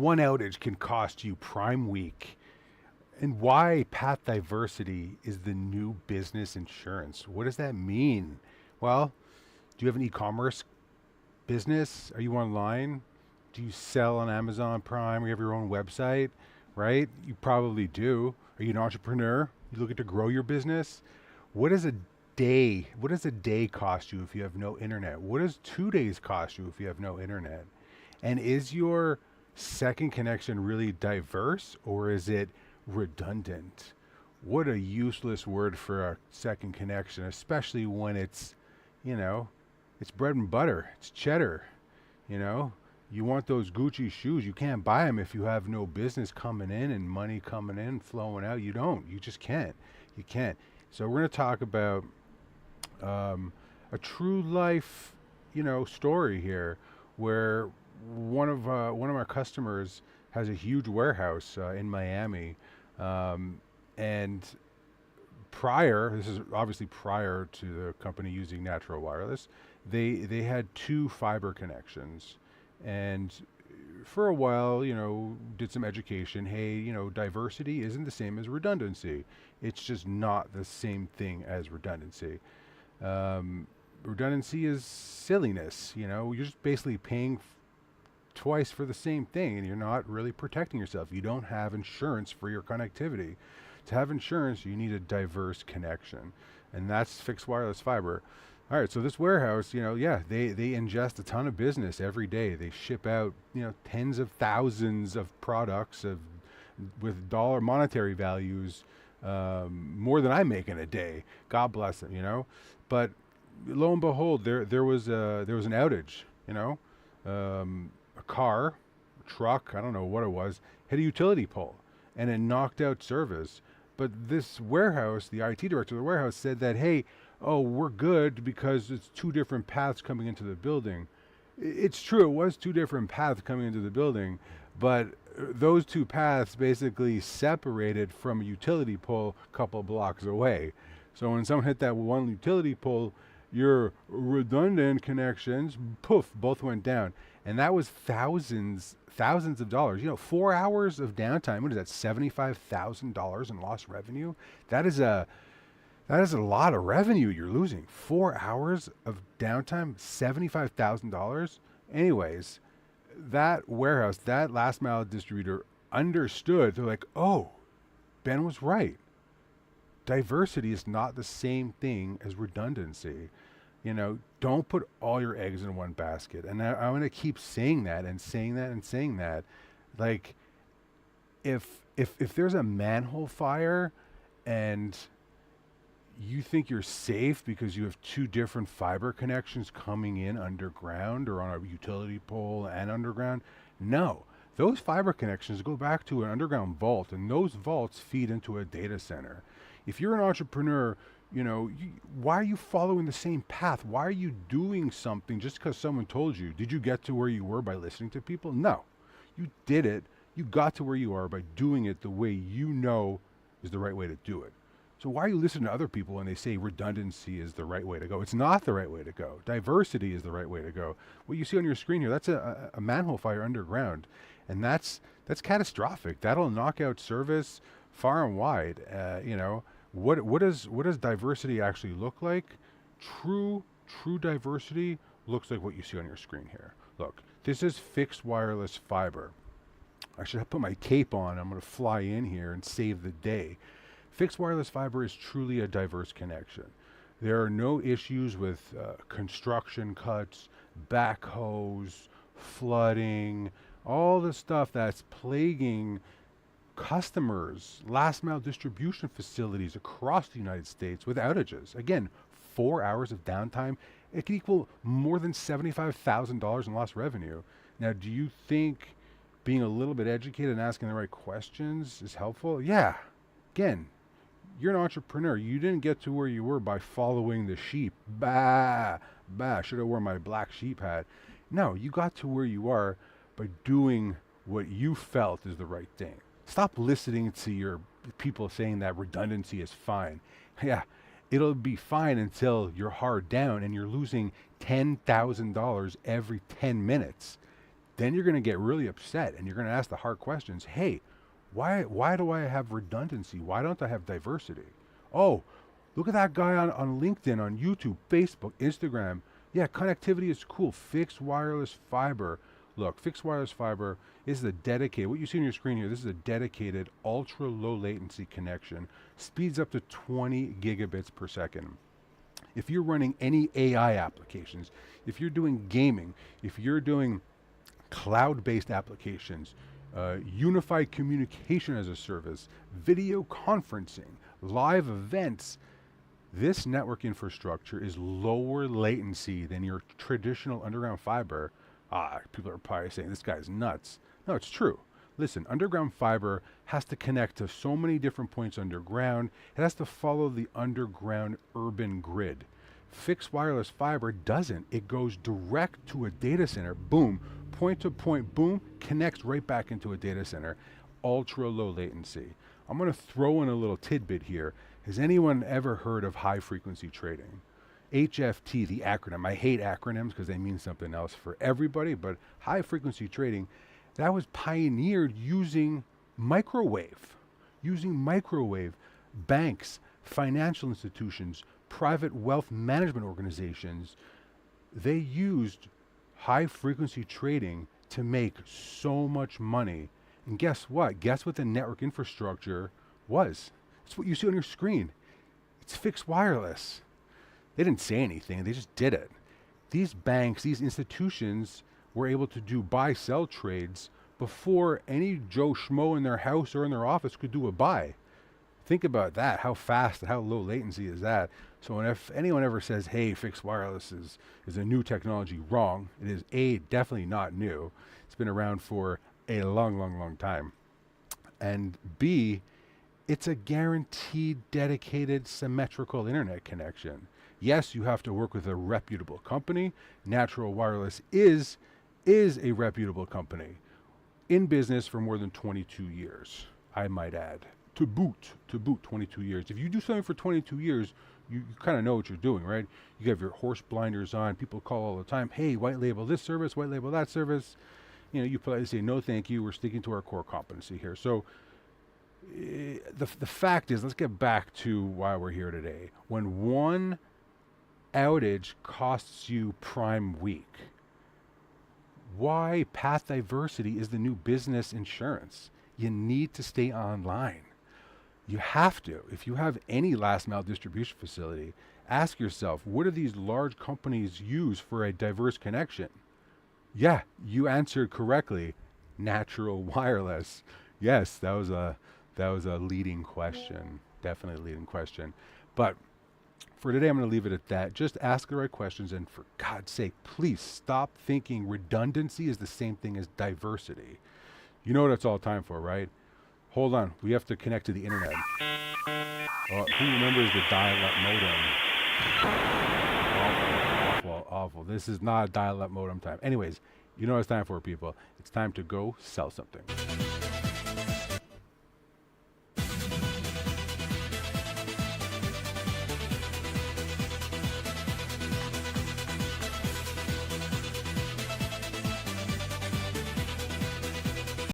one outage can cost you Prime Week, and why path diversity is the new business insurance. What does that mean? Well, do you have an e-commerce business? Are you online? Do you sell on Amazon Prime? Or you have your own website, right? You probably do. Are you an entrepreneur? You looking to grow your business? What is a what does a day cost you if you have no internet? What does 2 days cost you if you have no internet? And is your second connection really diverse or is it redundant? What a useless word for a second connection, especially when it's, you know, it's bread and butter, it's cheddar, you know. You want those Gucci shoes, you can't buy them if you have no business coming in and money coming in, flowing out. You don't, you just can't. You can't. So we're going to talk about a true life, story here, where one of our customers has a huge warehouse in Miami, and this is obviously prior to the company using natural wireless, they had two fiber connections, and for a while, did some education. Hey, diversity isn't the same as redundancy. It's just not the same thing as redundancy. Redundancy is silliness. You're just basically paying twice for the same thing, and you're not really protecting yourself. You don't have insurance for your connectivity. To have insurance, you need a diverse connection, and that's fixed wireless fiber. All right, so this warehouse, they ingest a ton of business every day. They ship out, tens of thousands of products with dollar monetary values, more than I make in a day. God bless them. But lo and behold, there was an outage. A car, a truck, I don't know what it was, hit a utility pole, and it knocked out service. But this warehouse, the IT director of the warehouse, said that, hey, we're good because it's two different paths coming into the building. It's true, it was two different paths coming into the building, but those two paths basically separated from a utility pole a couple blocks away. So when someone hit that one utility pole, your redundant connections, poof, both went down. And that was thousands of dollars. 4 hours of downtime, what is that, $75,000 in lost revenue? That is a lot of revenue you're losing. 4 hours of downtime, $75,000. Anyways, that warehouse, that last mile distributor understood. They're like, oh, Ben was right. Diversity is not the same thing as redundancy. Don't put all your eggs in one basket. And I'm going to keep saying that and saying that and saying that. Like, if there's a manhole fire and you think you're safe because you have two different fiber connections coming in underground or on a utility pole and underground, no. Those fiber connections go back to an underground vault, and those vaults feed into a data center. If you're an entrepreneur, why are you following the same path? Why are you doing something just because someone told you? Did you get to where you were by listening to people? No. You did it. You got to where you are by doing it the way you know is the right way to do it. So why are you listening to other people when they say redundancy is the right way to go? It's not the right way to go. Diversity is the right way to go. What you see on your screen here, that's a manhole fire underground. And that's catastrophic. That'll knock out service far and wide. What does diversity actually look like? True diversity looks like what you see on your screen here. Look, this is fixed wireless fiber. I should have put my cape on. I'm going to fly in here and save the day. Fixed wireless fiber is truly a diverse connection. There are no issues with construction cuts, backhoes, flooding, all the stuff that's plaguing customers, last mile distribution facilities across the United States with outages. Again, 4 hours of downtime, it can equal more than $75,000 in lost revenue. Now, do you think being a little bit educated and asking the right questions is helpful? Yeah. Again, you're an entrepreneur. You didn't get to where you were by following the sheep. Bah, should have worn my black sheep hat. No, you got to where you are by doing what you felt is the right thing. Stop listening to your people saying that redundancy is fine. Yeah, it'll be fine until you're hard down and you're losing $10,000 every 10 minutes. then you're going to get really upset and you're going to ask the hard questions. Hey, why do I have redundancy? Why don't I have diversity? Oh, look at that guy on LinkedIn, on YouTube, Facebook, Instagram. Yeah, connectivity is cool. Fixed wireless fiber. Look, fixed wireless fiber is a dedicated, what you see on your screen here, this is a dedicated ultra low latency connection. Speeds up to 20 gigabits per second. If you're running any AI applications, if you're doing gaming, if you're doing cloud-based applications, unified communication as a service, video conferencing, live events, this network infrastructure is lower latency than your traditional underground fiber. People are probably saying this guy's nuts. No, it's true. Listen, underground fiber has to connect to so many different points underground. It has to follow the underground urban grid. Fixed wireless fiber doesn't. It goes direct to a data center. Boom, point to point, boom, connects right back into a data center. Ultra low latency. I'm going to throw in a little tidbit here. Has anyone ever heard of high frequency trading? HFT, the acronym. I hate acronyms because they mean something else for everybody, but high frequency trading, that was pioneered using microwave. Banks, financial institutions, private wealth management organizations, they used high frequency trading to make so much money. And guess what? Guess what the network infrastructure was? It's what you see on your screen. It's fixed wireless. They didn't say anything, they just did it. These banks, these institutions were able to do buy-sell trades before any Joe Schmo in their house or in their office could do a buy. Think about that, how fast and how low latency is that? So if anyone ever says, hey, fixed wireless is a new technology, wrong. It is A, definitely not new. It's been around for a long time. And B, it's a guaranteed, dedicated, symmetrical internet connection. Yes, you have to work with a reputable company. Natural Wireless is a reputable company. In business for more than 22 years, I might add. To boot 22 years. If you do something for 22 years, you kind of know what you're doing, right? You have your horse blinders on. People call all the time, hey, white label this service, white label that service. You know, you politely say, no, thank you. We're sticking to our core competency here. So the fact is, let's get back to why we're here today. When one outage costs you prime week, why path diversity is the new business insurance. You need to stay online. You have to. If you have any last mile distribution facility, ask yourself, what do these large companies use for a diverse connection? Yeah, you answered correctly. Natural Wireless. Yes, that was a leading question. Definitely a leading question. But for today, I'm going to leave it at that. Just ask the right questions, and for God's sake, please stop thinking redundancy is the same thing as diversity. You know what it's all time for, right? Hold on, we have to connect to the internet. Who remembers the dial-up modem? Awful. This is not a dial-up modem time. Anyways, you know what it's time for, people. It's time to go sell something.